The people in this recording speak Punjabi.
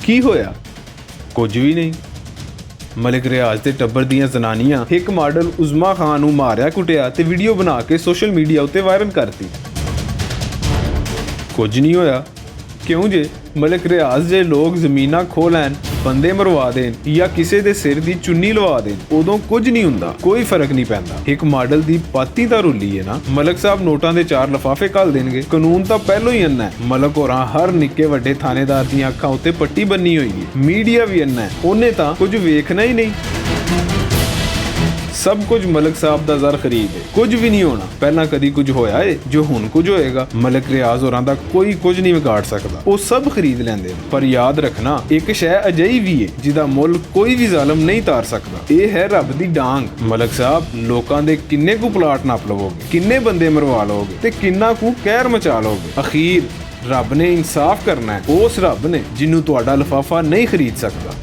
ਕੀ ਹੋਇਆ? ਕੁਝ ਵੀ ਨਹੀਂ। ਮਲਿਕ ਰਿਆਜ਼ ਦੇ ਟੱਬਰ ਦੀਆਂ ਜ਼ਨਾਨੀਆਂ ਇੱਕ ਮਾਡਲ ਉਜ਼ਮਾ ਖਾਨ ਨੂੰ ਮਾਰਿਆ ਕੁੱਟਿਆ ਤੇ ਵੀਡੀਓ ਬਣਾ ਕੇ ਸੋਸ਼ਲ ਮੀਡੀਆ ਉੱਤੇ ਵਾਇਰਲ ਕਰਤੀ। ਕੁਝ ਨਹੀਂ ਹੋਇਆ। ਕਿਉਂ ਜੇ ਮਲਿਕ ਰਿਆਜ਼ ਜੇ ਲੋਕ ਜ਼ਮੀਨਾਂ ਖੋਹ ਲੈਣ, ਬੰਦੇ ਮਰਵਾ ਦੇਣ ਜਾਂ ਕਿਸੇ ਦੇ ਸਿਰ ਦੀ ਚੁੰਨੀ ਲਵਾ ਦੇਣ, ਉਦੋਂ ਕੁਝ ਨਹੀਂ ਹੁੰਦਾ, ਕੋਈ ਫਰਕ ਨਹੀਂ ਪੈਂਦਾ। ਇੱਕ ਮਾਡਲ ਦੀ ਪਾਤੀ ਤਾਂ ਰੁੱਲੀ ਹੈ ਨਾ। ਮਲਕ ਸਾਹਿਬ ਨੋਟਾਂ ਦੇ 4 ਲਿਫਾਫੇ ਘੱਲ ਦੇਣਗੇ। ਕਾਨੂੰਨ ਤਾਂ ਪਹਿਲੋਂ ਹੀ ਅੰਨਾ ਹੈ। ਮਲਕ ਹੋਰਾਂ ਹਰ ਨਿੱਕੇ ਵੱਡੇ ਥਾਣੇਦਾਰ ਦੀਆਂ ਅੱਖਾਂ ਉੱਤੇ ਪੱਟੀ ਬੰਨੀ ਹੋਈ ਹੈ। ਮੀਡੀਆ ਵੀ ਅੰਨਾ ਹੈ, ਉਹਨੇ ਤਾਂ ਕੁਝ ਵੇਖਣਾ ਹੀ ਨਹੀਂ। ਸਭ ਕੁਝ ਮਲਕ ਸਾਹਿਬ ਦਾ ਜ਼ਰ ਖਰੀਦ ਹੈ। ਕੁਝ ਵੀ ਨਹੀਂ ਹੋਣਾ। ਪਹਿਲਾਂ ਕਦੀ ਕੁਝ ਹੋਇਆ ਏ ਜੋ ਹੁਣ ਕੁਝ ਹੋਏਗਾ। ਮਲਕ ਰਿਆਜ਼ ਹੋਰਾਂ ਦਾ ਕੋਈ ਕੁਝ ਨਹੀਂ ਵਿਗਾੜ ਸਕਦਾ। ਉਹ ਸਭ ਖਰੀਦ ਲੈਂਦੇ ਨੇ। ਪਰ ਯਾਦ ਰੱਖਣਾ, ਇੱਕ ਸ਼ੈ ਅਜਿਹੀ ਵੀ ਹੈ ਜਿਹਦਾ ਮੁੱਲ ਕੋਈ ਵੀ ਜ਼ਾਲਮ ਨਹੀਂ ਤਾਰ ਸਕਦਾ। ਇਹ ਹੈ ਰੱਬ ਦੀ ਡਾਂਗ। ਮਲਕ ਸਾਹਿਬ, ਲੋਕਾਂ ਦੇ ਕਿੰਨੇ ਕੁ ਪਲਾਟ ਨੱਪ ਲਵੋਗੇ, ਕਿੰਨੇ ਬੰਦੇ ਮਰਵਾ ਲਓਗੇ ਤੇ ਕਿੰਨਾ ਕੁ ਕਹਿਰ ਮਚਾ ਲਓਗੇ। ਅਖੀਰ ਰੱਬ ਨੇ ਇਨਸਾਫ ਕਰਨਾ ਹੈ। ਉਸ ਰੱਬ ਨੇ ਜਿਹਨੂੰ ਤੁਹਾਡਾ ਲਿਫਾਫਾ ਨਹੀਂ ਖਰੀਦ ਸਕਦਾ।